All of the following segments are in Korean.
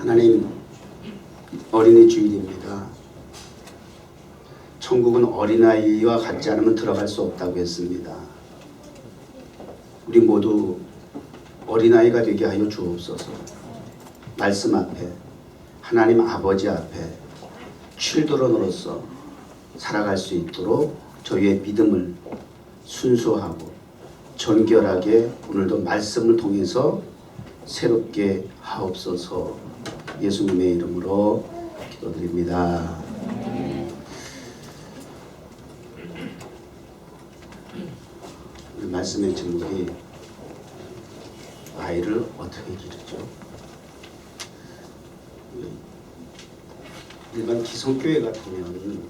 하나님, 어린이 주일입니다. 천국은 어린아이와 같지 않으면 들어갈 수 없다고 했습니다. 우리 모두 어린아이가 되게 하여 주옵소서. 말씀 앞에, 하나님 아버지 앞에 칠드런으로서 살아갈 수 있도록 저희의 믿음을 순수하고 정결하게 오늘도 말씀을 통해서 새롭게 하옵소서. 예수님의 이름으로 기도드립니다. 말씀의 제목이 아이를 어떻게 기르죠? 일반 기성교회 같으면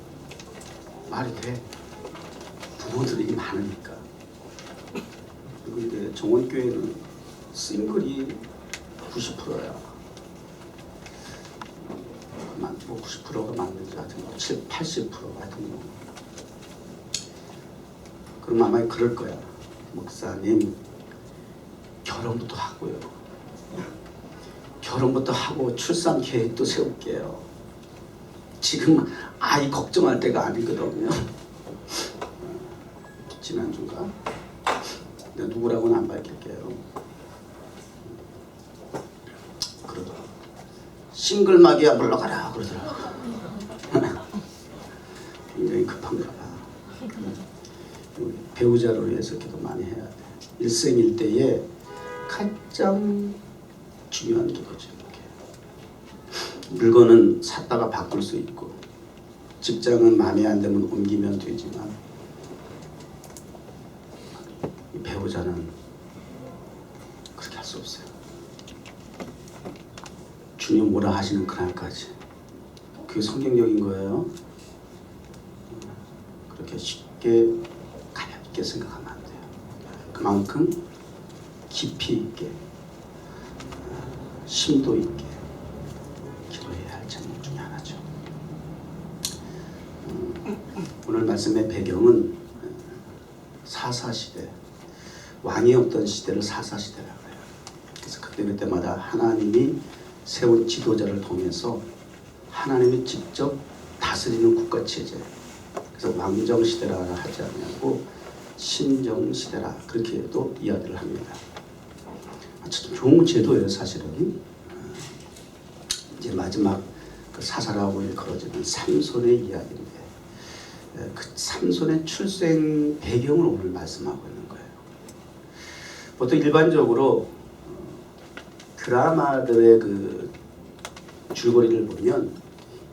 말이 돼. 부모들이 많으니까. 그런데 정원교회는 싱글이 90%야. 뭐 90%가 맞는지 하여튼 70, 80% 하여튼 뭐. 그럼 아마 그럴 거야. 목사님, 결혼부터 하고요. 결혼부터 하고 출산 계획도 세울게요. 지금 아이 걱정할 때가 아니거든요. 지난주인가? 내가 누구라고는 안 밝힐게요. 그러더라고. 싱글마기야 물러가라 그러더라고. 굉장히 급한가 봐. 배우자로 위해서 기도 많이 해야 돼. 일생일대에 가장 중요한 기도죠. 물건은 샀다가 바꿀 수 있고, 직장은 마음에 안 들면 옮기면 되지만, 배우자는 그렇게 할 수 없어요. 주님 뭐라 하시는 그날까지. 그게 성경적인 거예요. 그렇게 쉽게 가볍게 생각하면 안 돼요. 그만큼 깊이 있게, 심도 있게 기도해야 할 제목 중에 하나죠. 오늘 말씀의 배경은 사사시대, 왕이 없던 시대를 사사시대라고 해요. 그래서 그때마다 하나님이 세운 지도자를 통해서 하나님이 직접 다스리는 국가체제, 그래서 왕정시대라 하지 않냐고 신정시대라 그렇게도 이야기를 합니다. 참 좋은 제도예요. 사실은. 이제 마지막 그 사사라고 일컬어지는 삼손의 이야기인데, 그 삼손의 출생 배경을 오늘 말씀하고 있는 거예요. 보통 일반적으로 드라마들의 그 줄거리를 보면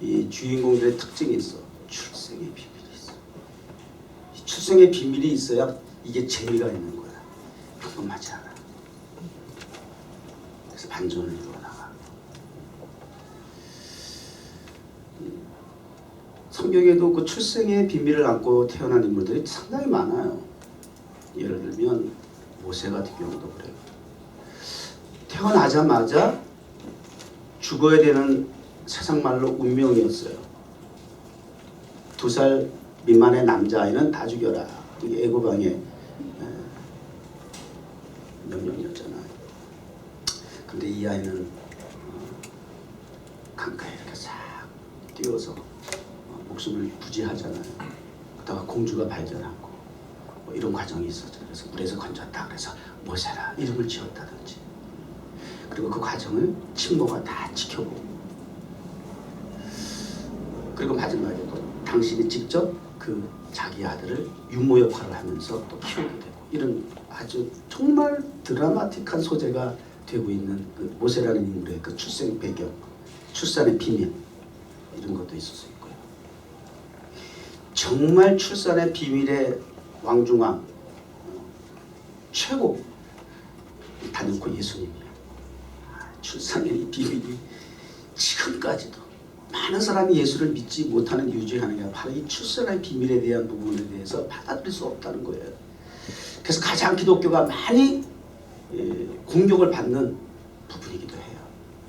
이 주인공들의 특징이 있어. 출생의 비밀이 있어. 이 출생의 비밀이 있어야 이게 재미가 있는 거야. 평범하지 않아. 그래서 반전을 이루어나가. 성경에도 그 출생의 비밀을 안고 태어난 인물들이 상당히 많아요. 예를 들면 모세 같은 경우도 그래요. 태어나자마자 죽어야 되는 세상 말로 운명이었어요. 2살 미만의 남자아이는 다 죽여라. 이게 애고방의 명령이었잖아요. 근데 이 아이는 강가에 이렇게 싹 뛰어서 목숨을 부지하잖아요. 그러다가 공주가 발견하고 뭐 이런 과정이 있었죠. 그래서 물에서 건졌다. 그래서 모세라 이름을 지었다든지. 그리고 그 과정을 친모가 다 지켜보고, 그리고 마지막에도 당신이 직접 그 자기 아들을 유모 역할을 하면서 또 키우게 되고, 이런 아주 정말 드라마틱한 소재가 되고 있는 그 모세라는 인물의 그 출생 배경, 출산의 비밀, 이런 것도 있을 수 있고요. 정말 출산의 비밀의 왕중왕 최고 다놓고 예수님이에요. 출산의 비밀이 지금까지도 많은 사람이 예수를 믿지 못하는 이유 중에 하나가 바로 이 출산의 비밀에 대한 부분에 대해서 받아들일 수 없다는 거예요. 그래서 가장 기독교가 많이 공격을 받는 부분이기도 해요.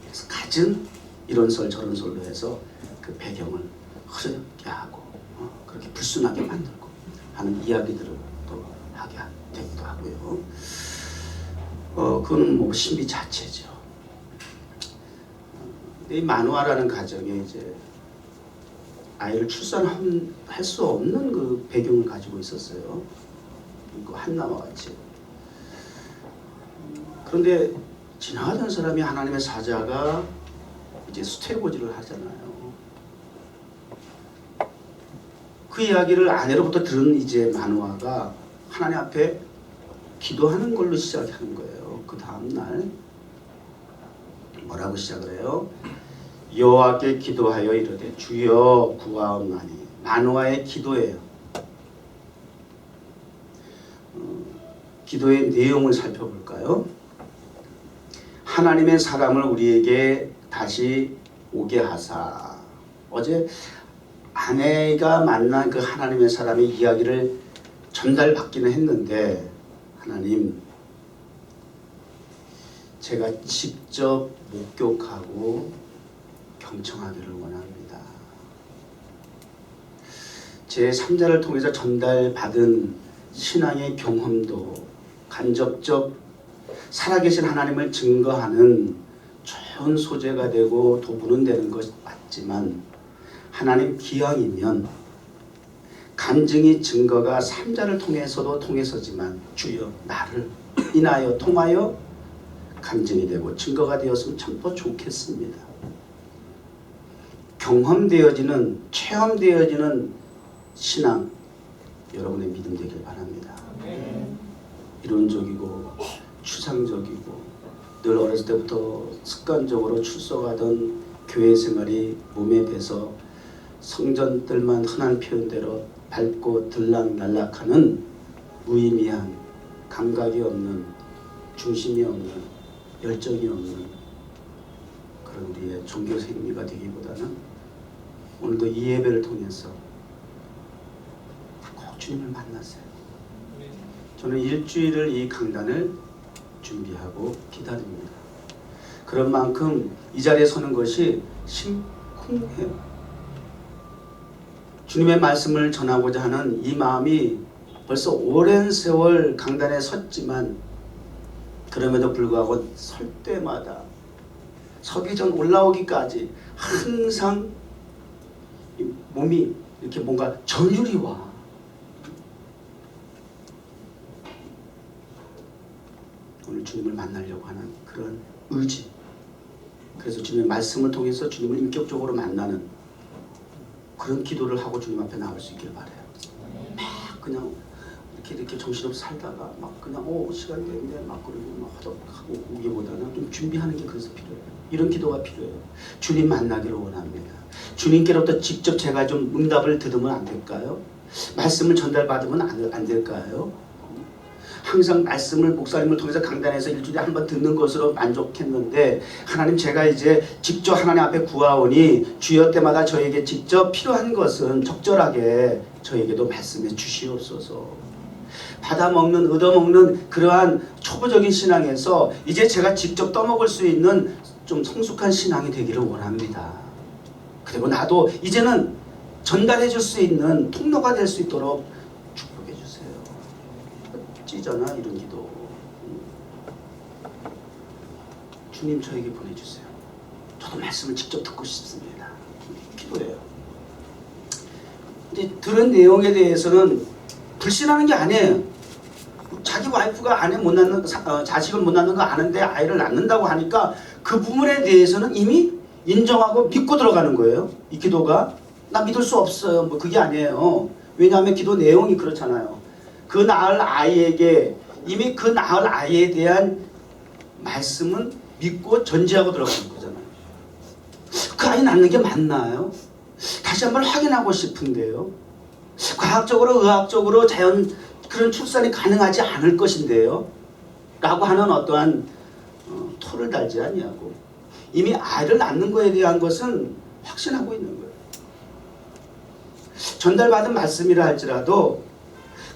그래서 갖은 이런 설 저런 설로 해서 그 배경을 흐르게 하고 그렇게 불순하게 만들고 하는 이야기들을 또 하게 되기도 하고요. 그거는 뭐 신비 자체죠. 이 마누아라는 가정에 이제 아이를 출산할 수 없는 그 배경을 가지고 있었어요. 그 한나와 같이. 그런데 지나가던 사람이 하나님의 사자가 이제 수태고지를 하잖아요. 그 이야기를 아내로부터 들은 이제 마누아가 하나님 앞에 기도하는 걸로 시작하는 거예요. 그 다음 날 뭐라고 시작을 해요? 여호와께 기도하여 이르되 주여 구하옵나니. 마누아의 기도예요. 기도의 내용을 살펴볼까요? 하나님의 사람을 우리에게 다시 오게 하사. 어제 아내가 만난 그 하나님의 사람의 이야기를 전달받기는 했는데, 하나님, 제가 직접 목격하고 경청하기를 원합니다. 제 3자를 통해서 전달받은 신앙의 경험도 간접적 살아계신 하나님을 증거하는 좋은 소재가 되고 도구는 되는 것 맞지만, 하나님 기왕이면 간증이 증거가 3자를 통해서도 통해서지만 주여 나를 인하여 통하여 간증이 되고 증거가 되었으면 참 더 좋겠습니다. 경험되어지는, 체험되어지는 신앙, 여러분의 믿음 되길 바랍니다. 이론적이고 추상적이고 늘 어렸을 때부터 습관적으로 출석하던 교회 생활이 몸에 배서 성전들만 흔한 표현대로 밟고 들락날락하는 무의미한, 감각이 없는, 중심이 없는, 열정이 없는 그런 우리의 종교 생리가 되기보다는 오늘도 이 예배를 통해서 꼭 주님을 만나세요. 저는 일주일을 이 강단을 준비하고 기다립니다. 그런 만큼 이 자리에 서는 것이 심쿵해요. 주님의 말씀을 전하고자 하는 이 마음이 벌써 오랜 세월 강단에 섰지만, 그럼에도 불구하고 설 때마다 서기 전 올라오기까지 항상 몸이 이렇게 뭔가 전율이 와. 오늘 주님을 만나려고 하는 그런 의지. 그래서 주님의 말씀을 통해서 주님을 인격적으로 만나는 그런 기도를 하고 주님 앞에 나올 수 있길 바라요. 막 그냥 이렇게 정신없이 살다가 막 그냥 시간 됐는데 막 그러고 막 허덕하고 오기보다는 좀 준비하는 게 그래서 필요해요. 이런 기도가 필요해요. 주님 만나기를 원합니다. 주님께로부터 직접 제가 좀 응답을 들으면 안 될까요? 말씀을 전달받으면 안 될까요? 항상 말씀을 목사님을 통해서 강단에서 일주일에 한 번 듣는 것으로 만족했는데, 하나님 제가 이제 직접 하나님 앞에 구하오니 주여 때마다 저에게 직접 필요한 것은 적절하게 저에게도 말씀해 주시옵소서. 받아먹는, 얻어먹는 그러한 초보적인 신앙에서 이제 제가 직접 떠먹을 수 있는 좀 성숙한 신앙이 되기를 원합니다. 그리고 나도 이제는 전달해 줄 수 있는 통로가 될 수 있도록 축복해 주세요. 찌잖아 이런 기도. 주님 저에게 보내주세요. 저도 말씀을 직접 듣고 싶습니다. 기도해요. 이제 들은 내용에 대해서는 불신하는 게 아니에요. 자기 와이프가 아내 못 낳는, 자식을 못 낳는 거 아는데 아이를 낳는다고 하니까 그 부분에 대해서는 이미 인정하고 믿고 들어가는 거예요. 이 기도가 나 믿을 수 없어요. 뭐 그게 아니에요. 왜냐하면 기도 내용이 그렇잖아요. 그 낳을 아이에게 이미 그 낳을 아이에 대한 말씀은 믿고 전제하고 들어가는 거잖아요. 그 아이 낳는 게 맞나요? 다시 한번 확인하고 싶은데요. 과학적으로, 의학적으로 그런 출산이 가능하지 않을 것인데요. 라고 하는 어떠한 토를 달지 아니하고 이미 아이를 낳는 것에 대한 것은 확신하고 있는 거예요. 전달받은 말씀이라 할지라도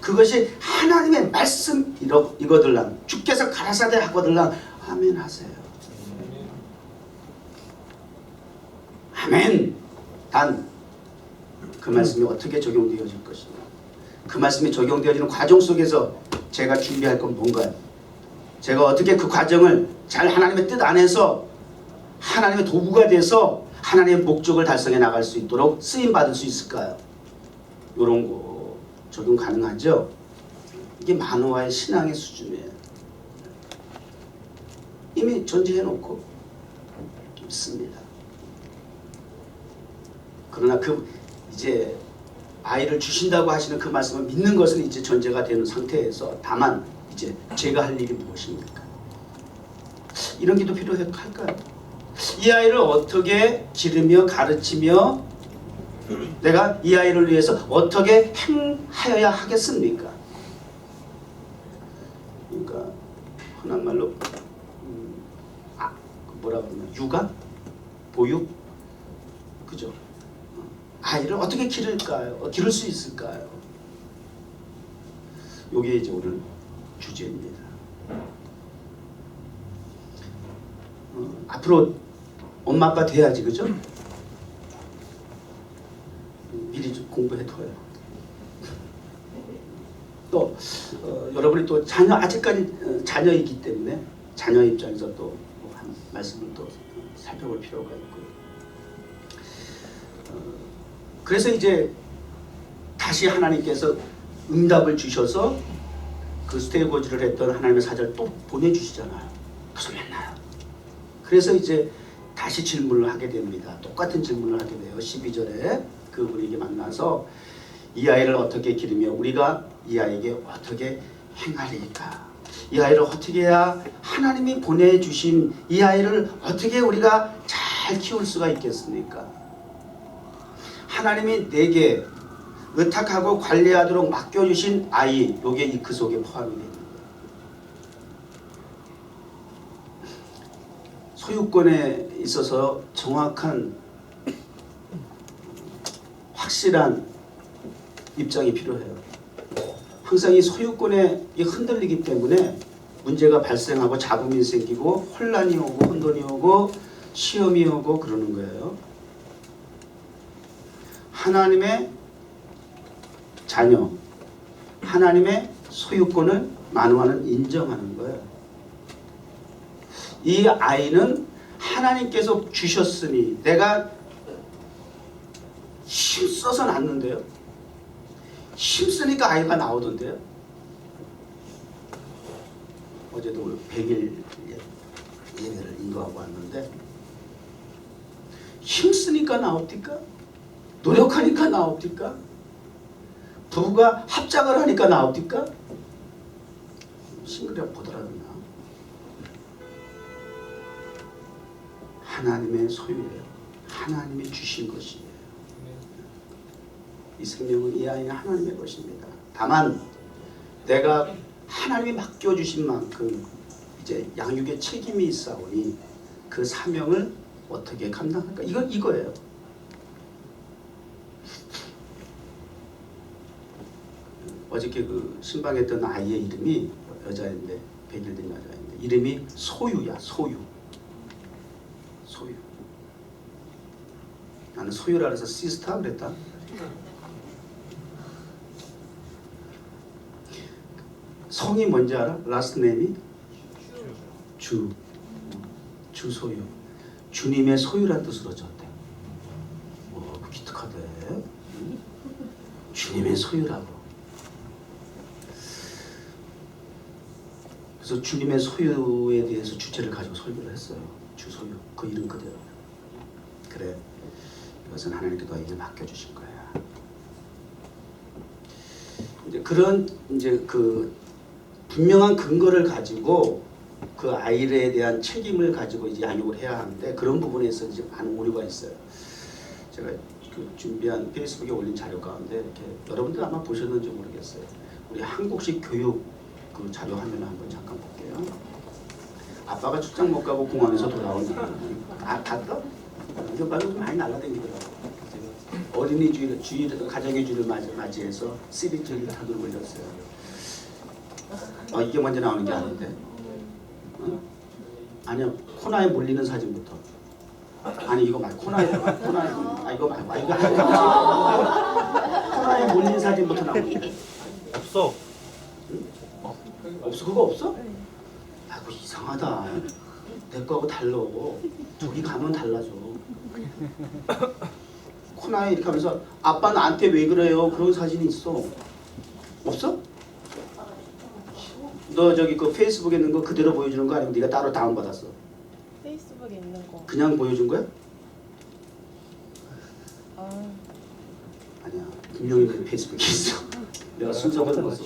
그것이 하나님의 말씀 이거들랑 주께서 가라사대 하거들랑 아멘 하세요. 아멘. 단 그 말씀이 어떻게 적용되어질 것이냐, 그 말씀이 적용되어지는 과정 속에서 제가 준비할 건 뭔가요? 제가 어떻게 그 과정을 잘 하나님의 뜻 안에서 하나님의 도구가 돼서 하나님의 목적을 달성해 나갈 수 있도록 쓰임 받을 수 있을까요? 이런 거 적용 가능하죠? 이게 만호와의 신앙의 수준이에요. 이미 존재해 놓고 있습니다. 그러나 그 이제 아이를 주신다고 하시는 그 말씀을 믿는 것은 이제 전제가 되는 상태에서 다만 이제 제가 할 일이 무엇입니까? 이런 기도 필요할까요? 이 아이를 어떻게 기르며 가르치며 내가 이 아이를 위해서 어떻게 행하여야 하겠습니까? 그러니까 흔한 말로 뭐라고 하면 육아? 보육? 그죠? 아이를 어떻게 기를까요? 기를 수 있을까요? 이게 이제 오늘 주제입니다. 앞으로 엄마 아빠 돼야지, 그죠? 미리 좀 공부해둬요. 또 여러분이 또 자녀 아직까지 자녀이기 때문에 자녀 입장에서 또 한 말씀을 또 살펴볼 필요가 있고요. 그래서 이제 다시 하나님께서 응답을 주셔서 그 스테이고지를 했던 하나님의 사자를 또 보내주시잖아요. 그래서 맨날. 그래서 이제 다시 질문을 하게 됩니다. 똑같은 질문을 하게 돼요. 12절에 그분에게 만나서 이 아이를 어떻게 기르며 우리가 이 아이에게 어떻게 행하리까? 이 아이를 어떻게 해야 하나님이 보내주신 이 아이를 어떻게 우리가 잘 키울 수가 있겠습니까? 하나님이 내게 의탁하고 관리하도록 맡겨주신 아이, 요게 그 속에 포함이 됩니다. 소유권에 있어서 정확한 확실한 입장이 필요해요. 항상 이 소유권에 흔들리기 때문에 문제가 발생하고 잡음이 생기고 혼란이 오고 혼돈이 오고 시험이 오고 그러는 거예요. 하나님의 자녀, 하나님의 소유권을 만호하는 인정하는 거예요. 이 아이는 하나님께서 주셨으니 내가 힘써서 낳는데요. 힘쓰니까 아이가 나오던데요. 어제도 100일 예배를 인도하고 왔는데 힘쓰니까 나옵니까? 노력하니까 나옵니까? 부부가 합작을 하니까 나옵니까? 싱글이라 보더라고요. 하나님의 소유예요. 하나님이 주신 것이에요. 이 생명은 이 아이는 하나님의 것입니다. 다만 내가 하나님이 맡겨주신 만큼 이제 양육의 책임이 있사오니 그 사명을 어떻게 감당할까? 이거예요. 어저께 그 신방했던 아이의 이름이 여자인데 100일 된 여자인데 이름이 소유야. 소유. 나는 소유라 해서 시스타 그랬다. 성이 뭔지 알아? 라스트 네임이? 주소유. 주님의 소유란 뜻으로 졌대. 기특하대. 주님의 소유라고. 그래서 주님의 소유에 대해서 주제를 가지고 설교를 했어요. 주소유. 그 이름 그대로. 그래. 이것은 하나님께 너에게 맡겨주신 거야. 이제 그런 이제 그 분명한 근거를 가지고 그 아이에 대한 책임을 가지고 이제 양육을 해야 하는데 그런 부분에서 이제 많은 오류가 있어요. 제가 그 준비한 페이스북에 올린 자료 가운데 이렇게 여러분들 아마 보셨는지 모르겠어요. 우리 한국식 교육 그 자료 화면을 한번 잠깐 볼게요. 아빠가 출장 못 가고 공항에서 돌아오는 봤어? 이거 말고 좀 많이 날라다니더라고. 어린이 주일 가정의 주를 맞이해서 시리즈를 하도록 올렸어요. 이게 먼저 나오는 게 아닌데. 아니요, 코나에 몰리는 사진부터. 아니 이거 말고 코나에 이거 말고 이거 코나에 몰린 사진부터 나오는데. 없어. 응? 없어? 그거 없어? 아이고 이상하다. 내 거하고 달라. 저기 가면 달라져. 코나에 이렇게 하면서 아빠 나한테 왜 그래요? 그런 사진이 있어. 없어? 너 저기 그 페이스북에 있는 거 그대로 보여주는 거 아니면 네가 따로 다운받았어? 페이스북에 있는 거. 그냥 보여준 거야? 아, 아니야. 분명히 페이스북에 있어. 내가 순서가 들었어.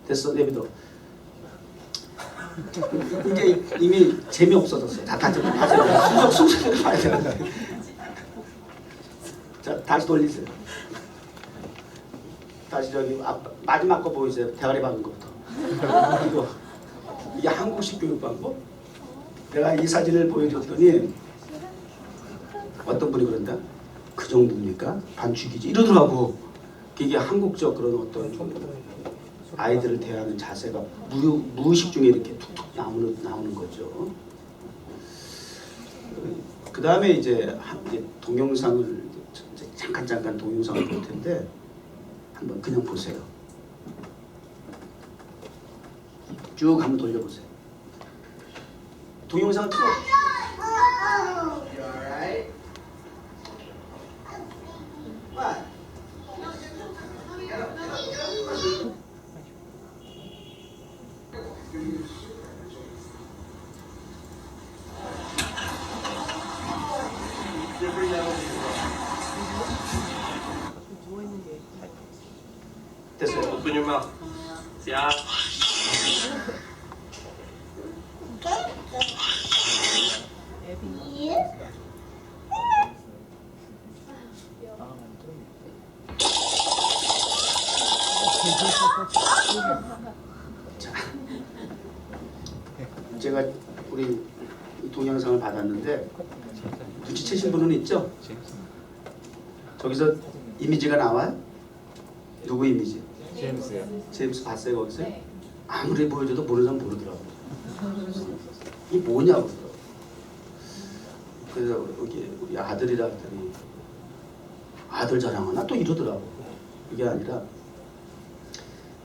됐어, 내비둬. 이제 이미 재미없어졌어. 다 순서대로 봐야 되는데. 자, 다시 돌리세요. 다시 저기 마지막 거 보이세요? 대가리 박은 것부터. 이거 이게 한국식 교육 방법? 내가 이 사진을 보여줬더니 어떤 분이 그런다? 그 정도입니까? 반 죽이지 이러더라고. 이게 한국적 그런 어떤 아이들을 대하는 자세가 무의식 중에 이렇게 툭툭 나오는 거죠. 그 다음에 이제 동영상을 잠깐 동영상을 볼 텐데 한번 그냥 보세요. 쭉 한번 돌려보세요. 동영상 틀어. 됐어요. Open your mouth. Yeah. 자, 제가 우리 이 동영상을 받았는데 눈치채신 분은 있죠? 저기서 이미지가 나와요? 누구 이미지? 제임스요. 제임스 봤어요 거기서? 아무리 보여줘도 모르는 사람 모르더라고. 이게 뭐냐고 그러더라고. 그래서 여기 우리 아들이라 했더니 아들 자랑하나 또 이러더라고. 그게 아니라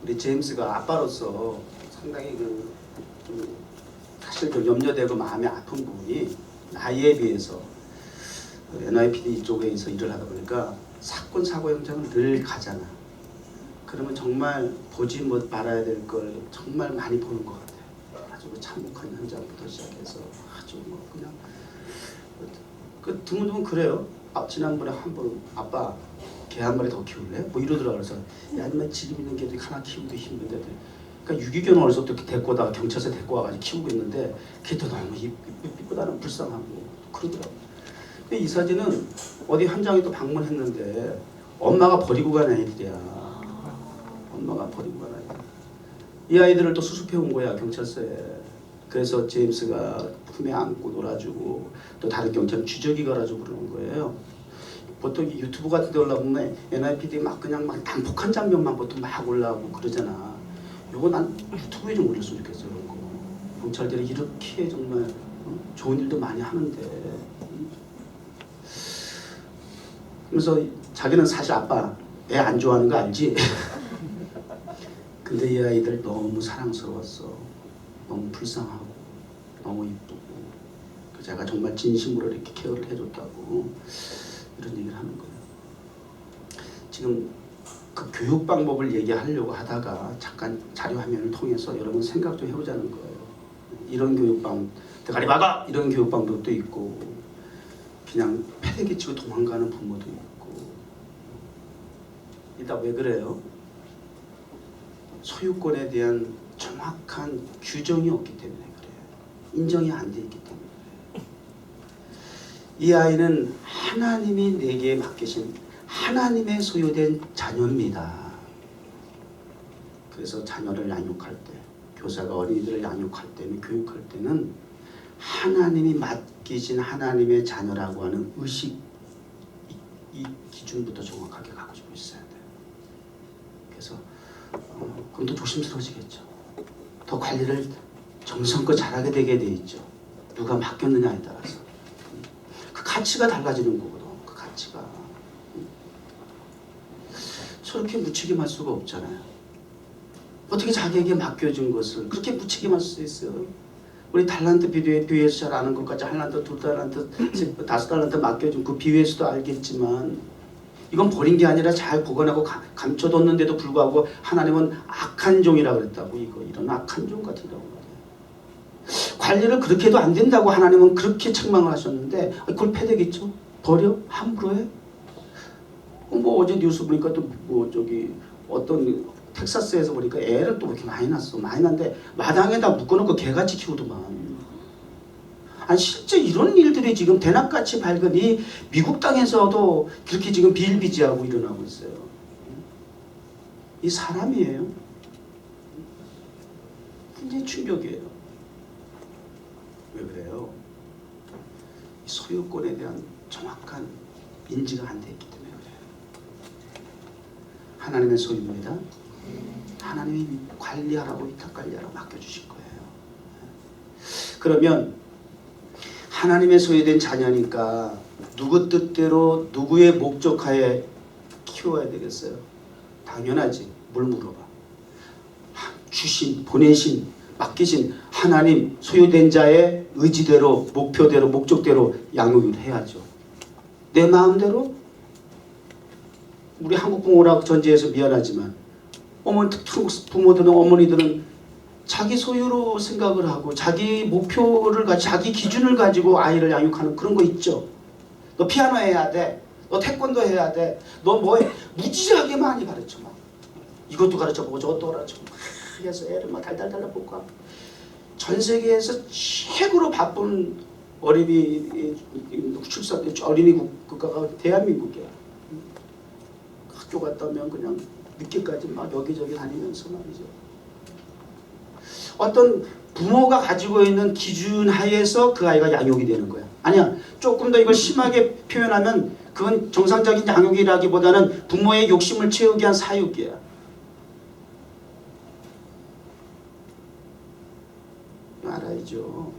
우리 제임스가 아빠로서 상당히 좀 사실 좀 염려되고 마음이 아픈 부분이 나이에 비해서 NYPD 쪽에서 일을 하다 보니까 사건 사고 현장을 늘 가잖아. 그러면 정말 보지 말아야 될 걸 정말 많이 보는 것 같아. 아주 참혹한 현장부터 시작해서 아주 그냥 드문드문 그래요. 지난번에 한 번 아빠 개 한 마리 더 키울래? 뭐 이러더라. 그래서 야 인마 지금 있는 개들이 하나 키우기도 힘든데 그러니까 유기견을 어디서 또 데리고 오다가 경찰서에 데리고 와가지고 키우고 있는데 걔도 너무 이쁘다는 불쌍하고 그러더라고. 근데 이 사진은 어디 현장에 또 방문했는데 엄마가 버리고 간 아이들이야. 엄마가 버리고 간 아이들. 이 아이들을 또 수습해 온 거야 경찰서에. 그래서 제임스가 품에 안고 놀아주고 또 다른 경찰은 쥐저귀 갈아주고 그러는 거예요. 보통 유튜브 같은 데 올라오면 NYPD 막 그냥 막 난폭한 장면만 보통 막 올라오고 그러잖아. 요거 난 유튜브에 좀 올렸으면 좋겠어. 이런 거. 경찰들이 이렇게 정말 좋은 일도 많이 하는데. 그래서 자기는 사실 아빠 애 안 좋아하는 거 알지? 근데 이 아이들 너무 사랑스러웠어. 너무 불쌍하고 너무 이쁘고 제가 정말 진심으로 이렇게 케어를 해줬다고 이런 얘기를 하는 거예요. 지금 그 교육 방법을 얘기하려고 하다가 잠깐 자료 화면을 통해서 여러분 생각 좀 해보자는 거예요. 이런 교육 방법, 대가리 박아! 이런 교육 방법도 있고 그냥 패대기 치고 도망가는 부모도 있고. 일단 왜 그래요? 소유권에 대한 정확한 규정이 없기 때문에 그래요. 인정이 안 돼 있기 때문에 그래요. 이 아이는 하나님이 내게 맡기신 하나님의 소유된 자녀입니다. 그래서 자녀를 양육할 때, 교사가 어린이들을 양육할 때는, 교육할 때는 하나님이 맡기신 하나님의 자녀라고 하는 의식, 이 기준부터 정확하게 가지고 있어야 돼요. 그래서 그럼 더 조심스러워지겠죠. 더 관리를 정성껏 잘하게 되게 돼 있죠. 누가 맡겼느냐에 따라서. 그 가치가 달라지는 거거든. 그 가치가. 저렇게 무책임할 수가 없잖아요. 어떻게 자기에게 맡겨진 것을 그렇게 무책임할 수 있어요? 우리 달란트 비유에서 잘 아는 것까지 한 달란트, 두 달란트, 다섯 달란트 맡겨준 그 비유에서도 알겠지만 이건 버린 게 아니라 잘 보관하고 감춰뒀는데도 불구하고 하나님은 악한 종이라 그랬다고. 이런 악한 종 같으라고 말이에요. 관리를 그렇게 해도 안 된다고 하나님은 그렇게 책망을 하셨는데 그걸 패대겠죠? 버려? 함부로 해? 뭐 어제 뉴스 보니까 또 뭐 저기 어떤 텍사스에서 보니까 애를 또 그렇게 많이 낳았어. 많이 낳는데 마당에다 묶어놓고 개같이 키우더만. 아니 실제 이런 일들이 지금 대낮같이 밝은 이 미국 땅에서도 그렇게 지금 비일비재하고 일어나고 있어요. 이 사람이에요. 굉장히 충격이에요. 왜 그래요? 소유권에 대한 정확한 인지가 안 돼 있기 때문에 그래요. 하나님의 소유입니다. 하나님이 관리하라고 위탁 관리하라고 맡겨주신 거예요. 그러면 하나님의 소유된 자녀니까 누구 뜻대로 누구의 목적하에 키워야 되겠어요? 당연하지. 뭘 물어봐. 주신, 보내신, 맡기신 하나님 소유된 자의 의지대로, 목표대로, 목적대로 양육을 해야죠. 내 마음대로? 우리 한국 부모라고 전제해서 미안하지만 한국 부모들은, 어머니들은 자기 소유로 생각을 하고 자기 목표를 가지고 자기 기준을 가지고 아이를 양육하는 그런 거 있죠. 너 피아노 해야 돼. 너 태권도 해야 돼. 너 뭐 해. 무지하게 많이 가르쳐. 막. 이것도 가르쳐보고 저것도 가르쳐보고 해서 애를 막 달달달 볶아. 전 세계에서 최고로 바쁜 어린이 출산 어린이 국가가 대한민국이야. 학교 갔다 오면 그냥 늦게까지 막 여기저기 다니면서 말이죠. 어떤 부모가 가지고 있는 기준 하에서 그 아이가 양육이 되는 거야. 아니야. 조금 더 이걸 심하게 표현하면 그건 정상적인 양육이라기보다는 부모의 욕심을 채우기 위한 사육이야. 알아야죠.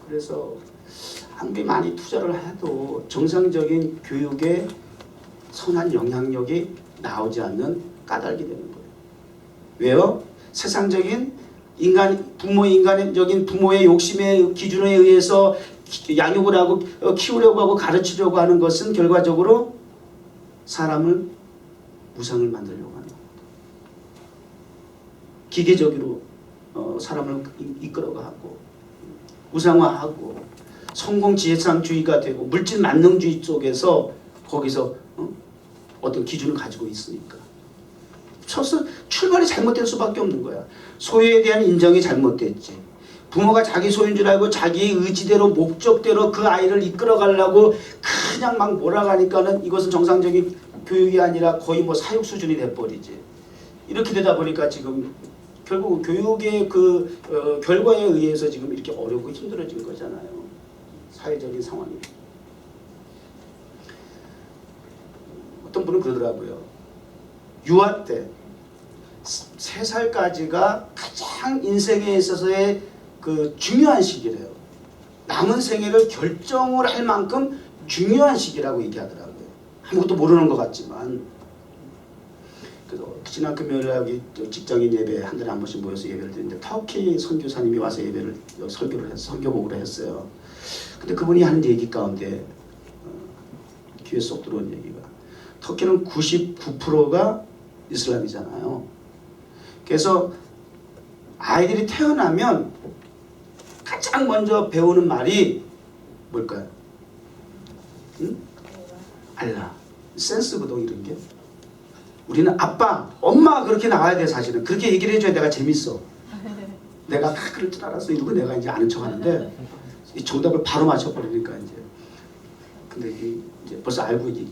그래서 아무리 많이 투자를 해도 정상적인 교육에 선한 영향력이 나오지 않는 까닭이 되는 거예요. 왜요? 세상적인 인간적인 부모의 욕심의 기준에 의해서 양육을 하고 키우려고 하고 가르치려고 하는 것은 결과적으로 사람을 무상을 만들려고 하는 겁니다. 기계적으로 사람을 이끌어가고 우상화하고 성공지혜상주의가 되고 물질 만능주의 쪽에서 거기서 어떤 기준을 가지고 있으니까 출발이 잘못될 수밖에 없는 거야. 소유에 대한 인정이 잘못됐지. 부모가 자기 소유인 줄 알고 자기의 의지대로 목적대로 그 아이를 이끌어가려고 그냥 막 몰아가니까는 이것은 정상적인 교육이 아니라 거의 뭐 사육 수준이 돼버리지. 이렇게 되다 보니까 지금 결국 교육의 그 결과에 의해서 지금 이렇게 어렵고 힘들어진 거잖아요. 사회적인 상황이. 어떤 분은 그러더라고요. 유아 때 3살까지가 가장 인생에 있어서의 그 중요한 시기래요. 남은 생애를 결정을 할 만큼 중요한 시기라고 얘기하더라고요. 아무것도 모르는 것 같지만. 그래서 지난 금요일에 여기 직장인 예배 한 달에 한 번씩 모여서 예배를 드리는데 터키 선교사님이 와서 예배를 설교를 해서 선교복을 했어요. 근데 그분이 하는 얘기 가운데 귀에 쏙 들어온 얘기가 터키는 99%가 이슬람이잖아요. 그래서 아이들이 태어나면 가장 먼저 배우는 말이 뭘까요? 응? 알라. 센스거든 이런 게. 우리는 아빠, 엄마 그렇게 나와야 돼 사실은. 그렇게 얘기를 해줘야 내가 재밌어. 내가 다 그럴 줄 알았어 이러고 내가 이제 아는 척하는데 이 정답을 바로 맞춰버리니까 이제. 근데 이제 벌써 알고 이제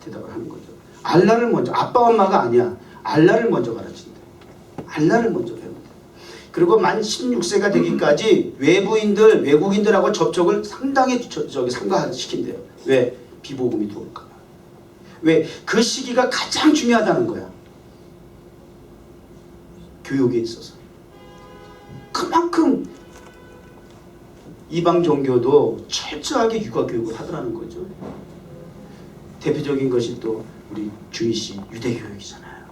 대답을 하는 거죠. 알라를 먼저, 아빠 엄마가 아니야. 알라를 먼저 가르친대. 알라를 먼저 배운대. 그리고 만 16세가 되기까지 외국인들하고 접촉을 상당히 삼가시킨대요. 왜? 비복음이 들어올까 봐. 왜? 그 시기가 가장 중요하다는 거야. 교육에 있어서. 그만큼 이방 종교도 철저하게 육아 교육을 하더라는 거죠. 대표적인 것이 또 우리 주이시 유대교육이잖아요.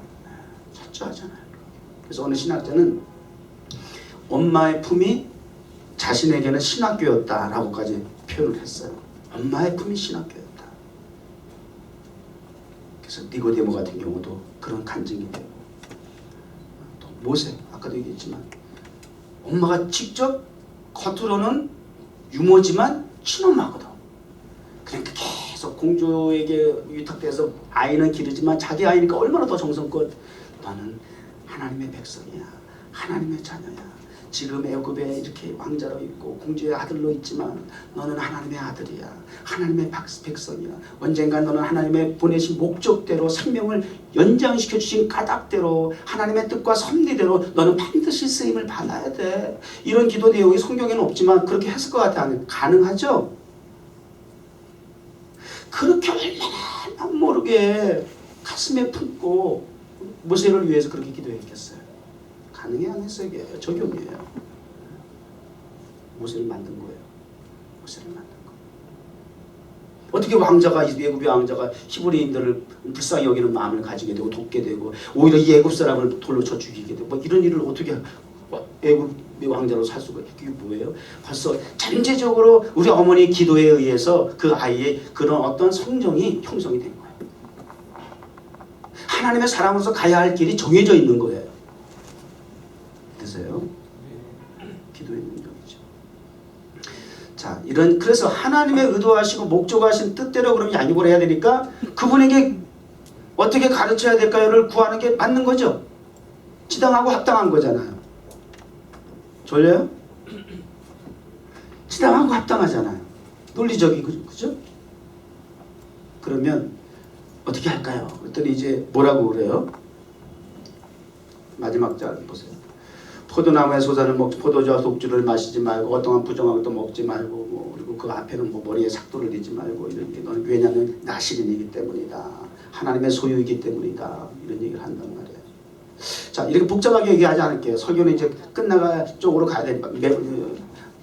철저하잖아요. 그래서 어느 신학자는 엄마의 품이 자신에게는 신학교였다라고까지 표현을 했어요. 엄마의 품이 신학교였다. 그래서 니고데모 같은 경우도 그런 간증이 되고, 또 모세 아까도 얘기했지만 엄마가 직접 겉으로는 유모지만 친엄마거든. 그러니까 계속 공주에게 위탁돼서 아이는 기르지만 자기 아이니까 얼마나 더 정성껏 너는 하나님의 백성이야, 하나님의 자녀야. 지금 애굽에 이렇게 왕자로 있고 공주의 아들로 있지만 너는 하나님의 아들이야, 하나님의 백성이야. 언젠간 너는 하나님의 보내신 목적대로 생명을 연장시켜 주신 까닭대로 하나님의 뜻과 섭리대로 너는 반드시 쓰임을 받아야 돼. 이런 기도 내용이 성경에는 없지만 그렇게 했을 것 같아. 가능하죠? 그렇게 얼마나 모르게 가슴에 품고 모세를 위해서 그렇게 기도했겠어요. 가능해 안 했어요? 이게 적용이에요. 모세를 만든 거예요. 모세를 만든 거. 어떻게 왕자가, 애굽의 왕자가 히브리인들을 불쌍히 여기는 마음을 가지게 되고 돕게 되고 오히려 이 애굽 사람을 돌로 쳐 죽이게 되고 뭐 이런 일을 어떻게 애굽의 왕자로 살 수가 있게. 뭐예요? 벌써 전체적으로 우리 어머니의 기도에 의해서 그 아이의 그런 어떤 성정이 형성이 된 거예요. 하나님의 사람으로서 가야 할 길이 정해져 있는 거예요. 되세요? 기도의 능력이죠. 자, 그래서 하나님의 의도하시고 목적하신 뜻대로 그럼 양육을 해야 되니까 그분에게 어떻게 가르쳐야 될까요를 구하는 게 맞는 거죠. 지당하고 합당한 거잖아요. 졸려요? 지당하고 합당하잖아요. 논리적이고, 그죠? 그러면 어떻게 할까요? 그랬더니 이제 뭐라고 그래요? 마지막 절 보세요. 포도나무의 소산을 먹지, 포도주와 독주를 마시지 말고 어떠한 부정한 것도 먹지 말고, 뭐 그리고 그 앞에는 뭐 머리에 삭도를 대지 말고 이런 게 너는 왜냐하면 나시린이기 때문이다. 하나님의 소유이기 때문이다. 이런 얘기를 한단 말이에요. 자, 이렇게 복잡하게 얘기하지 않을게요. 설교는 이제 끝나가 쪽으로 가야 되니까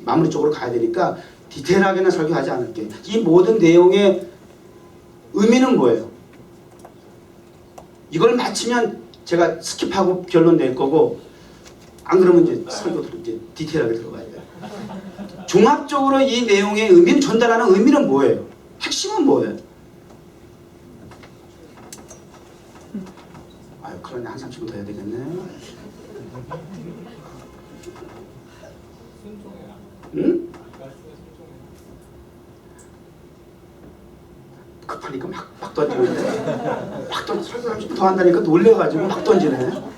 마무리 쪽으로 가야 되니까 디테일하게는 설교하지 않을게요. 이 모든 내용의 의미는 뭐예요? 이걸 마치면 제가 스킵하고 결론 낼 거고. 안 그러면 이제 설교도 이제 디테일하게 들어가야 돼요. 종합적으로 이 내용의 의미는 전달하는 의미는 뭐예요? 핵심은 뭐예요? 아유, 그러네. 한 30분 더 해야 되겠네. 응? 급하니까 막 던지는데 막 던져. 설교 30분 더 한다니까 놀래가지고 막 던지네.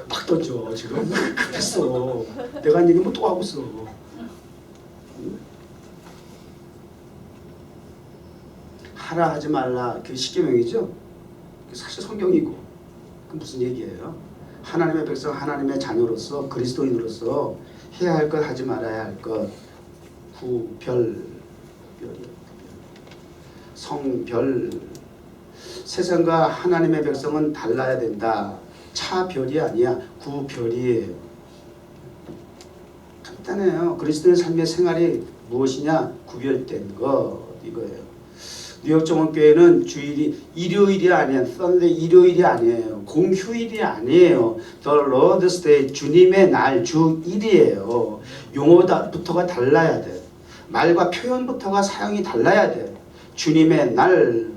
막 던져. 지금 급했어. 내가 한 얘기 뭐 또 하고 있어. 응? 하라 하지 말라. 그게 십계명이죠. 사실 성경이고. 그 무슨 얘기예요? 하나님의 백성, 하나님의 자녀로서 그리스도인으로서 해야 할 것, 하지 말아야 할 것. 구별, 성별. 세상과 하나님의 백성은 달라야 된다. 차별이 아니야. 구별이에요. 간단해요. 그리스도의 삶의 생활이 무엇이냐? 구별된 것 이거예요. 뉴욕 정원교회는 주일이 일요일이 아니야. 썬데이 일요일이 아니에요. 공휴일이 아니에요. The Lord's Day, 주님의 날, 주일이에요. 용어부터가 달라야 돼. 말과 표현부터가 사용이 달라야 돼. 주님의 날,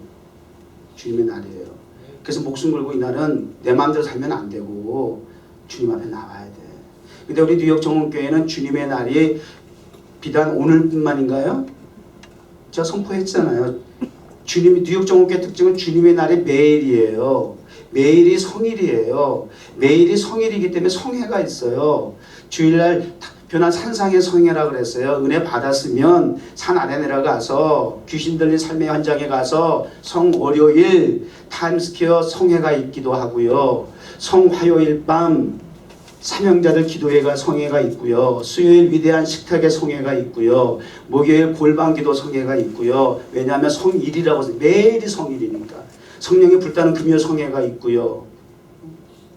주님의 날이에요. 그래서 목숨 걸고 이날은 내 마음대로 살면 안 되고 주님 앞에 나와야 돼. 근데 우리 뉴욕 정원교회는 주님의 날이 비단 오늘뿐만인가요? 제가 선포했잖아요. 주님, 뉴욕 정원교회 특징은 주님의 날이 매일이에요. 매일이 성일이에요. 매일이 성일이기 때문에 성회가 있어요. 주일날 변한 산상의 성회라 그랬어요. 은혜 받았으면 산 아래 내려가서 귀신 들린 삶의 현장에 가서 성월요일 타임스퀘어 성회가 있기도 하고요. 성화요일 밤 사명자들 기도회가 성회가 있고요. 수요일 위대한 식탁의 성회가 있고요. 목요일 골방기도 성회가 있고요. 왜냐하면 성일이라고 해서 매일이 성일이니까. 성령이 불타는 금요 성회가 있고요.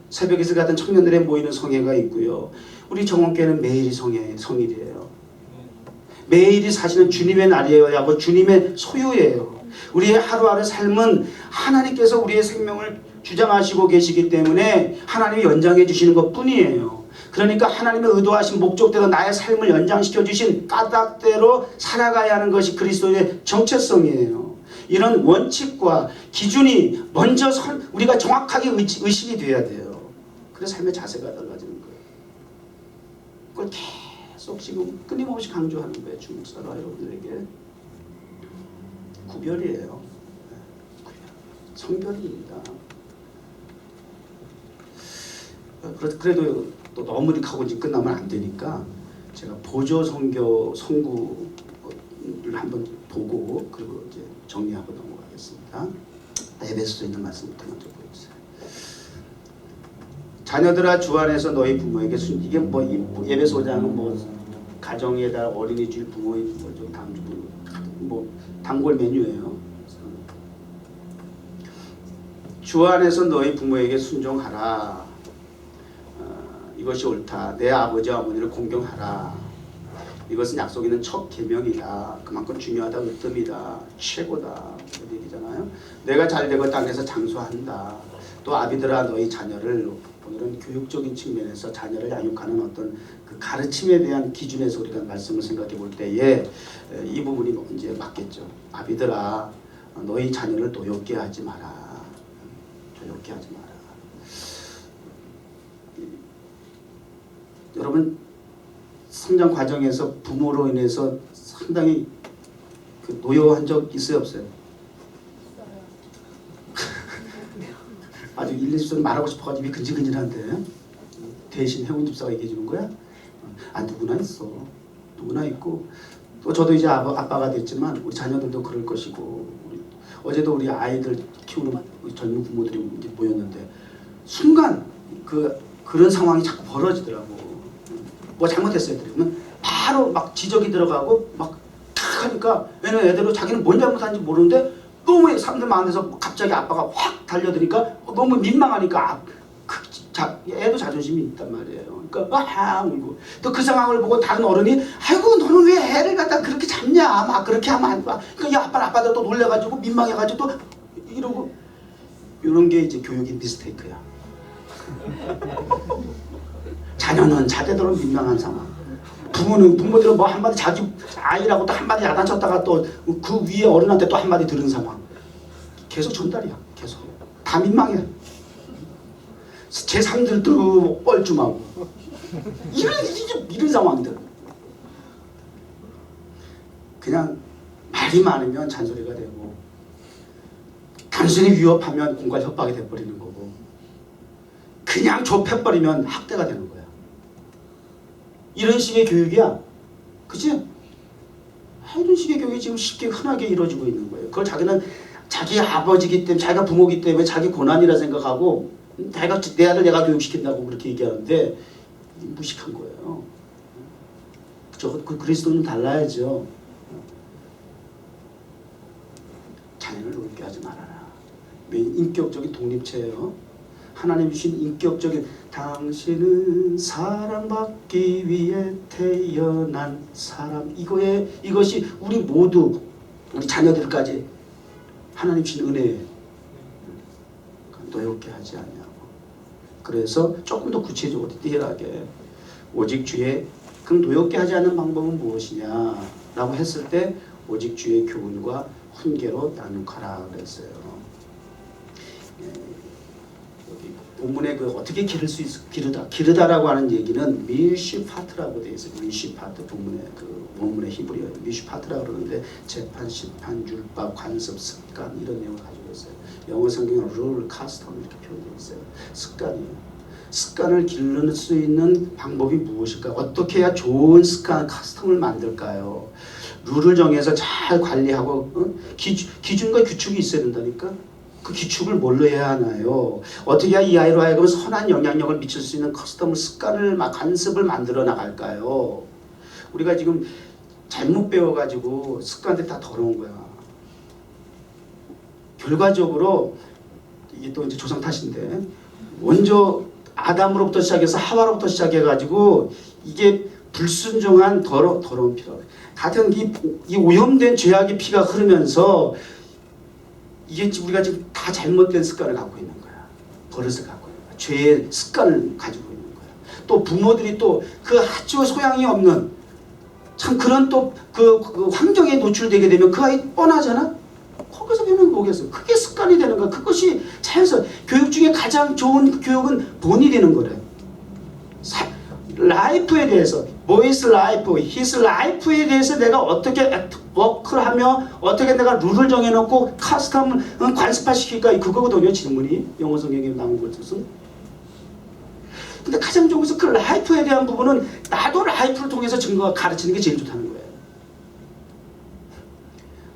새벽 이슬 같은 청년들의 모이는 성회가 있고요. 우리 정원교회는 매일이 성일이에요. 매일이 사실은 주님의 날이에요 하고 주님의 소유예요. 우리의 하루하루 삶은 하나님께서 우리의 생명을 주장하시고 계시기 때문에 하나님이 연장해 주시는 것 뿐이에요. 그러니까 하나님의 의도하신 목적대로 나의 삶을 연장시켜 주신 까닭대로 살아가야 하는 것이 그리스도의 정체성이에요. 이런 원칙과 기준이 먼저 우리가 정확하게 의식이 돼야 돼요. 그래서 삶의 자세가 달라지는 거예요. 그걸 계속 지금 끊임없이 강조하는 거예요. 주목사가 여러분들에게. 구별이에요. 성별입니다. 그래도 또 너무 이렇게 하고 이제 끝나면 안 되니까 제가 보조 선교를 한번 보고 그리고 이제 정리하고 넘어가겠습니다. 에베소서에 있는 말씀부터 먼저 보여주세요. 자녀들아 주 안에서 너희 부모에게 이게 뭐 에베소 5장은 뭐 가정에다 어린이집 부모의 뭐 단골 메뉴예요. 주 안에서 너희 부모에게 순종하라. 이것이 옳다. 내 아버지와 어머니를 공경하라. 이것은 약속 있는 첫 계명이다. 그만큼 중요하다. 으뜸이다. 최고다. 이런 얘기잖아요. 내가 잘되고 땅에서 장수한다. 또 아비들아 너희 자녀를, 오늘은 교육적인 측면에서 자녀를 양육하는 어떤 그 가르침에 대한 기준에서 우리가 말씀을 생각해 볼 때에 이 부분이 이제 맞겠죠. 아비들아 너희 자녀를 노엽게 하지 마라. 노엽게 하지 마라. 여러분 성장 과정에서 부모로 인해서 상당히 그 노여한 적 있어요 없어요? 아주 1, 2분 말하고 싶어가지고 입이 근질근질한데 대신 해운 집사가 얘기해 주는 거야? 아 누구나 있어. 누구나 있고 또 저도 이제 아빠가 됐지만 우리 자녀들도 그럴 것이고 어제도 우리 아이들 키우는 우리 젊은 부모들이 이제 모였는데 순간 그런 상황이 자꾸 벌어지더라고. 뭐 잘못했어요. 그러면 바로 막 지적이 들어가고 막 탁 하니까 얘는 애들은 자기는 뭔 잘못한지 모르는데 너무 사람들 많아서 갑자기 아빠가 확 달려드니까 너무 민망하니까 애도 자존심이 있단 말이에요. 그러니까 울고 또 그 상황을 보고 다른 어른이 아이고 너는 왜 애를 갖다 그렇게 잡냐 막 그렇게 하면 안 봐. 그러니까 아빠도 또 놀래가지고 민망해가지고 또 이러고 이런 게 이제 교육의 미스테이크야. 자녀는 자대대로 민망한 상황. 부모들은 뭐 한마디 자기 아이라고 또 한마디 야단쳤다가 또 그 위에 어른한테 또 한마디 들은 상황. 계속 전달이야. 계속. 다 민망해. 제3들도 뻘쭘하고. 이런 상황들. 그냥 말이 많으면 잔소리가 되고 단순히 위협하면 공갈 협박이 돼버리는 거고 그냥 좁혀버리면 학대가 되는 거야. 이런 식의 교육이야. 그치? 이런 식의 교육이 지금 쉽게 흔하게 이루어지고 있는 거예요. 그걸 자기는 자기 아버지기 때문에 자기가 부모기 때문에 자기 고난이라 생각하고 내 아들 내가 교육시킨다고 그렇게 얘기하는데 무식한 거예요. 그 그리스도는 달라야죠. 자녀를 노엽게 하지 말아라. 인격적인 독립체예요. 하나님 주신 인격적인 당신은 사랑받기 위해 태어난 사람 이것이 우리 모두 우리 자녀들까지 하나님 주신 은혜예요. 노엽게 하지 않냐고. 그래서 조금 더 구체적으로 디테일하게 오직 주의 그럼 노엽게 하지 않는 방법은 무엇이냐라고 했을 때 오직 주의 교훈과 훈계로 나누카라 그랬어요. 본문에 어떻게 기르다라고 하는 얘기는 미슈파트라고 되어 있어요. 미슈파트 본문의 히브리어예요. 미슈파트라고 그러는데 재판, 심판, 율법, 관습, 습관 이런 내용을 가지고 있어요. 영어 성경은 룰, 카스텀 이렇게 표현되어 있어요. 습관이에요. 습관을 기를 수 있는 방법이 무엇일까? 어떻게 해야 좋은 습관, 카스텀을 만들까요? 룰을 정해서 잘 관리하고 기준과 규칙이 있어야 된다니까. 그 기축을 뭘로 해야 하나요? 어떻게 해야 이 아이로 하여금 선한 영향력을 미칠 수 있는 커스텀을 습관을 관습을 만들어 나갈까요? 우리가 지금 잘못 배워가지고 습관들이 다 더러운 거야. 결과적으로 이게 또 이제 조상 탓인데 먼저 아담으로부터 시작해서 하와로부터 시작해가지고 이게 불순종한 더러운 피가 같은 이 오염된 죄악의 피가 흐르면서 이게 우리가 지금 다 잘못된 습관을 갖고 있는 거야. 버릇을 갖고 있는 거야. 죄의 습관을 가지고 있는 거야. 또 부모들이 또 그 아주 소양이 없는 참 그런 또 그 환경에 노출되게 되면 그 아이 뻔하잖아. 거기서 배우는 뭐겠어? 그게 습관이 되는 거야. 그것이 자연스러워. 교육 중에 가장 좋은 교육은 본이 되는 거래. 라이프에 대해서, boy's life, his life에 대해서 내가 어떻게 워크를 하며 어떻게 내가 룰을 정해놓고 카스텀을 관습화시킬까, 그거거든요. 질문이 영어 성경에 나온 것은. 근데 가장 좋은 것은 그 라이프에 대한 부분은 나도 라이프를 통해서 가르치는 게 제일 좋다는 거예요.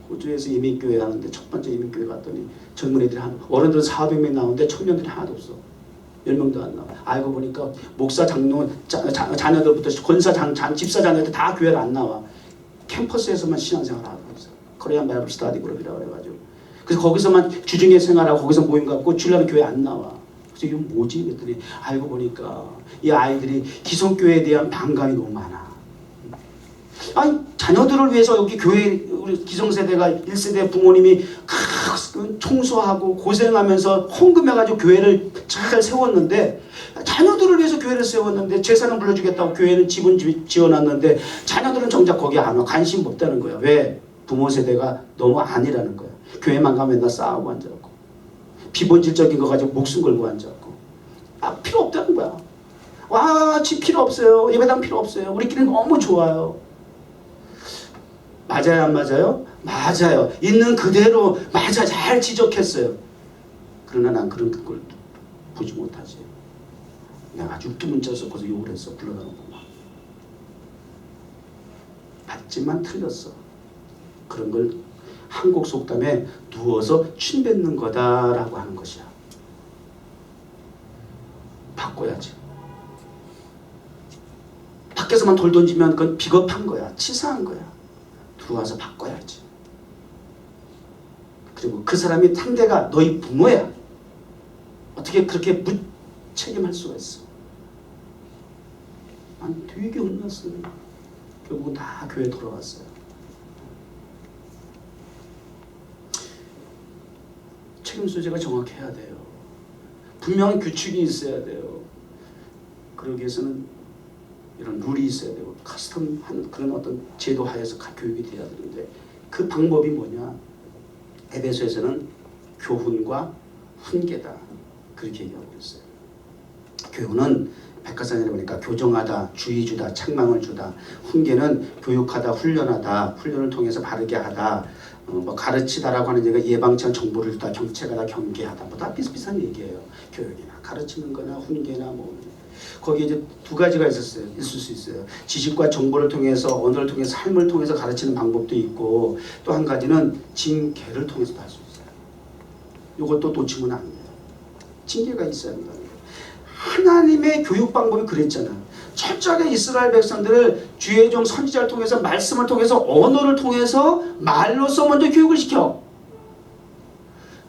호주에서 이민교회 하는데 첫 번째 이민교회 갔더니 젊은 애들이 어른들은 400명 나오는데 청년들이 하나도 없어. 10명도 안 나와. 알고 보니까 목사, 장로, 자녀들부터 권사, 집사 자녀들 다 교회를 안 나와. 캠퍼스에서만 신앙생활을 하고 있어. 코리안 바이블 스터디 그룹이라고 그래가지고. 그래서 거기서만 주중에 생활하고 거기서 모임 갖고 주일날 교회 안 나와. 그래서 이건 뭐지? 그랬더니 알고 보니까 이 아이들이 기성교회에 대한 반감이 너무 많아. 아니 자녀들을 위해서 여기 교회 우리 기성세대가 1세대 부모님이 청소하고 고생하면서 헌금해가지고 교회를 잘 세웠는데, 자녀들을 위해서 교회를 세웠는데, 재산은 불러주겠다고 교회는 집은 지어놨는데 자녀들은 정작 거기 안 와. 관심 없다는 거야. 왜? 부모 세대가 너무 아니라는 거야. 교회만 가면 맨날 싸우고 앉아있고 비본질적인 거 가지고 목숨 걸고 앉아있고 필요 없다는 거야. 와, 집 필요 없어요. 예배당 필요 없어요. 우리끼리 너무 좋아요. 맞아요, 안 맞아요? 맞아요. 있는 그대로 맞아, 잘 지적했어요. 그러나 난 그런 걸 보지 못하지. 내가 아주 문자 써서 욕을 했어. 불러다 놓고 막. 맞지만 틀렸어. 그런 걸 한국 속담에 누워서 침 뱉는 거다라고 하는 것이야. 바꿔야지. 밖에서만 돌 던지면 그건 비겁한 거야. 치사한 거야. 들어와서 바꿔야지. 그리고 그 사람이 상대가 너희 부모야. 어떻게 그렇게 무책임할 수가 있어. 난 되게 혼났어요. 결국은 다 교회 돌아왔어요. 책임 소재가 정확해야 돼요. 분명한 규칙이 있어야 돼요. 그러기 위해서는 이런 룰이 있어야 되고 커스텀한 그런 어떤 제도 하에서 교육이 돼야 되는데, 그 방법이 뭐냐? 에베소에서는 교훈과 훈계다, 그렇게 얘기하고 있어요. 교훈은 백과사전에 보니까 교정하다, 주의 주다, 책망을 주다. 훈계는 교육하다, 훈련하다, 훈련을 통해서 바르게 하다, 뭐 가르치다라고 하는 얘기가 예방차 정보를 주다, 경책하다, 경계하다, 뭐 다 비슷비슷한 얘기예요. 교육이나 가르치는 거나 훈계나 뭐. 거기에 이제 두 가지가 있을 수 있어요. 지식과 정보를 통해서, 언어를 통해서, 삶을 통해서 가르치는 방법도 있고, 또 한 가지는 징계를 통해서도 할 수 있어요. 이것도 놓치면 안 돼요. 징계가 있어야 한다는 거예요. 하나님의 교육 방법이 그랬잖아. 철저하게 이스라엘 백성들을 주의 종 선지자를 통해서, 말씀을 통해서, 언어를 통해서, 말로서 먼저 교육을 시켜.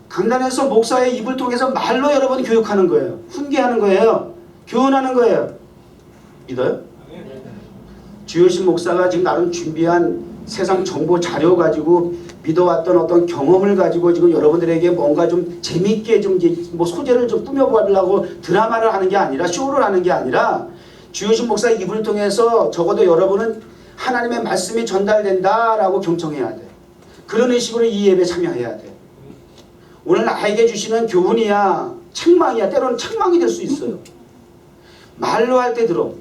강단에서 목사의 입을 통해서 말로 여러분 교육하는 거예요. 훈계하는 거예요. 교훈하는 거예요. 믿어요? 주효신 목사가 지금 나름 준비한 세상 정보 자료 가지고 믿어왔던 어떤 경험을 가지고 지금 여러분들에게 뭔가 좀 재밌게 좀 뭐 소재를 좀 꾸며보려고 드라마를 하는 게 아니라, 쇼를 하는 게 아니라, 주효신 목사의 입을 통해서 적어도 여러분은 하나님의 말씀이 전달된다라고 경청해야 돼. 그런 의식으로 이 예배에 참여해야 돼. 오늘 나에게 주시는 교훈이야, 책망이야. 때로는 책망이 될 수 있어요. 말로 할 때 들어.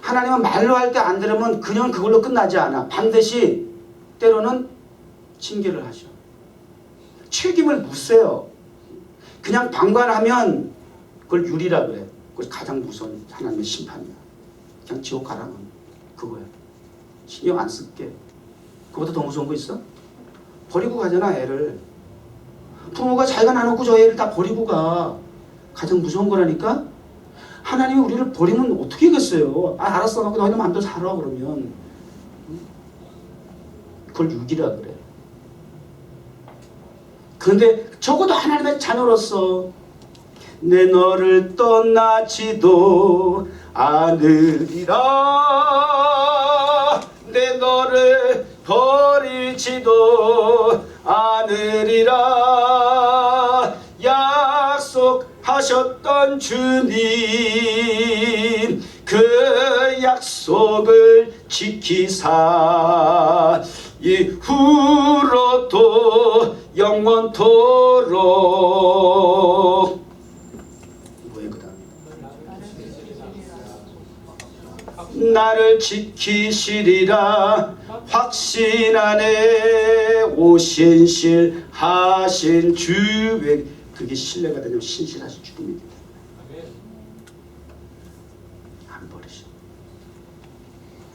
하나님은 말로 할 때 안 들으면 그냥 그걸로 끝나지 않아. 반드시 때로는 징계를 하셔. 책임을 묻세요. 그냥 방관하면 그걸 유리라 그래. 그걸 가장 무서운 하나님의 심판이야. 그냥 지옥 가라면 그거야. 신경 안 쓸게. 그보다 더 무서운 거 있어? 버리고 가잖아, 애를. 부모가 자기가 나누고 저 애를 다 버리고 가. 가장 무서운 거라니까? 하나님이 우리를 버리면 어떻게 하겠어요? 알았어, 너희는 마음대로 살아. 그러면 그걸 유기라 그래. 그런데 적어도 하나님의 자녀로서 내 너를 떠나지도 않으리라, 내 너를 버리지도 않으리라 약속하셨네. 약속하셨던 주님 그 약속을 지키사 이후로도 영원토록 뭐예요 그 다음에 나를 지키시리라 확신하네 오신실하신 주의 그게 신뢰가 되냐면 신실하신 주님입니다. 안 버리신다.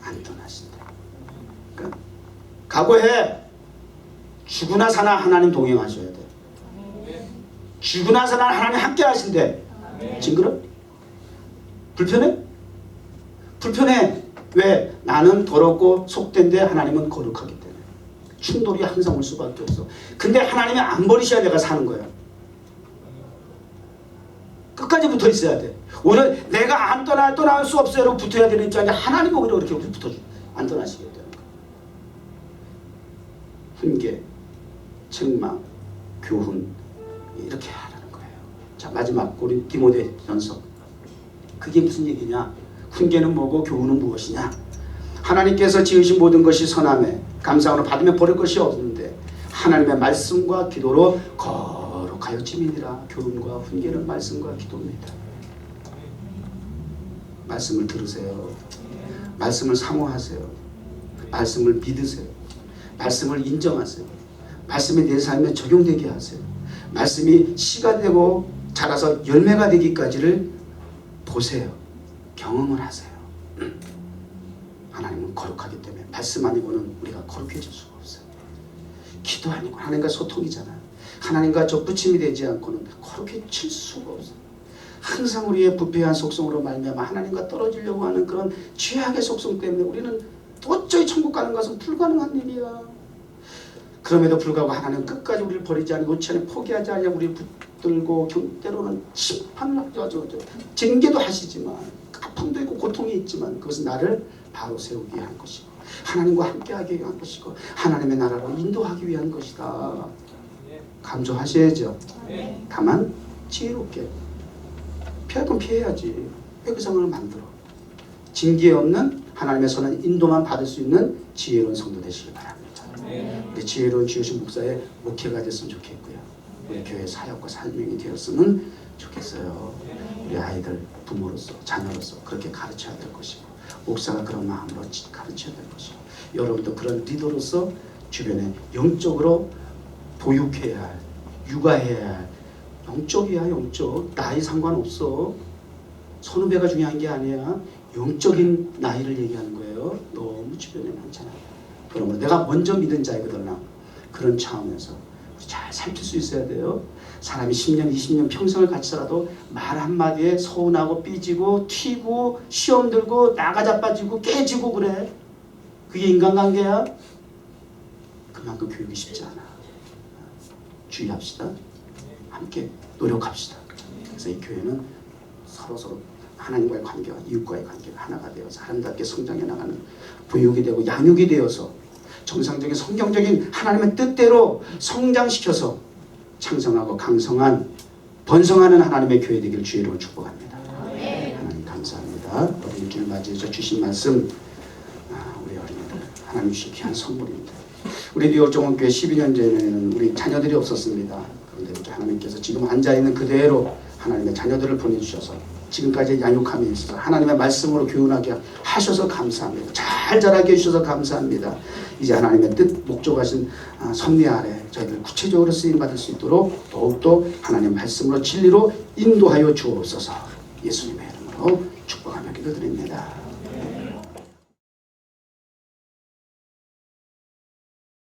안 떠나신다. 그러니까 각오해. 죽으나 사나 하나님 동행하셔야 돼. 죽으나 사나 하나님 함께 하신대. 징그러? 불편해? 불편해. 왜? 나는 더럽고 속된데 하나님은 거룩하기 때문에. 충돌이 항상 올 수밖에 없어. 근데 하나님이 안 버리셔야 내가 사는 거야. 끝까지 붙어 있어야 돼. 오늘 내가 안 떠날 수 없어요로 붙어야 되는 입장인데 하나님이 오히려 그렇게 우리 붙어줘. 안 떠나시겠다는 거. 훈계, 책망, 교훈 이렇게 하라는 거예요. 자 마지막 우리 디모데전서. 그게 무슨 얘기냐? 훈계는 뭐고 교훈은 무엇이냐? 하나님께서 지으신 모든 것이 선함에 감사함으로 받으면 버릴 것이 없는데 하나님의 말씀과 기도로 거룩하여 지민이라. 교훈과 훈계는 말씀과 기도입니다. 말씀을 들으세요. 말씀을 사모하세요. 말씀을 믿으세요. 말씀을 인정하세요. 말씀이 내 삶에 적용되게 하세요. 말씀이 씨가 되고 자라서 열매가 되기까지를 보세요. 경험을 하세요. 하나님은 거룩하기 때문에 말씀 아니고는 우리가 거룩해질 수가 없어요. 기도 아니고 하나님과 소통이잖아요. 하나님과 접붙임이 되지 않고는 거룩해질 수가 없어요. 항상 우리의 부패한 속성으로 말미암아 하나님과 떨어지려고 하는 그런 죄악의 속성 때문에 우리는 도저히 천국 가는 것은 불가능한 일이야. 그럼에도 불구하고 하나님은 끝까지 우리를 버리지 않고 놓지 않고 포기하지 않고 우리를 붙들고 때로는 심판을 하죠. 징계도 하시지만 아픔도 있고 고통이 있지만 그것은 나를 바로 세우기 위한 것이고 하나님과 함께하기 위한 것이고 하나님의 나라로 인도하기 위한 것이다. 감조하셔야죠. 다만 지혜롭게 피할 건 피해야지. 왜 그 상황을 만들어? 징계 없는 하나님의 선한 인도만 받을 수 있는 지혜로운 성도 되시기 바랍니다. 우리 지혜로운 주여신 목사의 목회가 됐으면 좋겠고요. 우리 교회 사역과 사명이 되었으면 좋겠어요. 우리 아이들 부모로서 자녀로서 그렇게 가르쳐야 될 것이고 목사가 그런 마음으로 가르쳐야 될 것이고 여러분도 그런 리더로서 주변에 영적으로 보육해야 할, 육아해야 할 영적이야. 영적. 나이 상관없어. 선후배가 중요한 게 아니야. 영적인 나이를 얘기하는 거예요. 너무 주변에 많잖아요. 그러므로 내가 먼저 믿은 자이거든. 그런 차원에서 우리 잘 살필 수 있어야 돼요. 사람이 10년, 20년 평생을 같이 살아도 말 한마디에 서운하고 삐지고 튀고 시험 들고 나가 자빠지고 깨지고 그래. 그게 인간관계야? 그만큼 교육이 쉽지 않아. 주의합시다. 함께 노력합시다. 그래서 이 교회는 서로 하나님과의 관계와 이웃과의 관계가 하나가 되어서 아름답게 성장해 나가는 보육이 되고 양육이 되어서 정상적인 성경적인 하나님의 뜻대로 성장시켜서 창성하고 강성한 번성하는 하나님의 교회 되기를 주의로 축복합니다. 하나님 감사합니다. 어린이주를 맞이해서 주신 말씀 우리 어린이들 하나님 주신 귀한 선물입니다. 우리 뉴욕정원교회 12년 전에는 우리 자녀들이 없었습니다. 그런데 하나님께서 지금 앉아있는 그대로 하나님의 자녀들을 보내주셔서 지금까지 양육함에 있어서 하나님의 말씀으로 교훈하게 하셔서 감사합니다. 잘 자라게 해주셔서 감사합니다. 이제 하나님의 뜻 목적하신 섭리 아래 저희들 구체적으로 쓰임받을 수 있도록 더욱더 하나님의 말씀으로 진리로 인도하여 주옵소서. 예수님의 이름으로 축복하며 기도드립니다.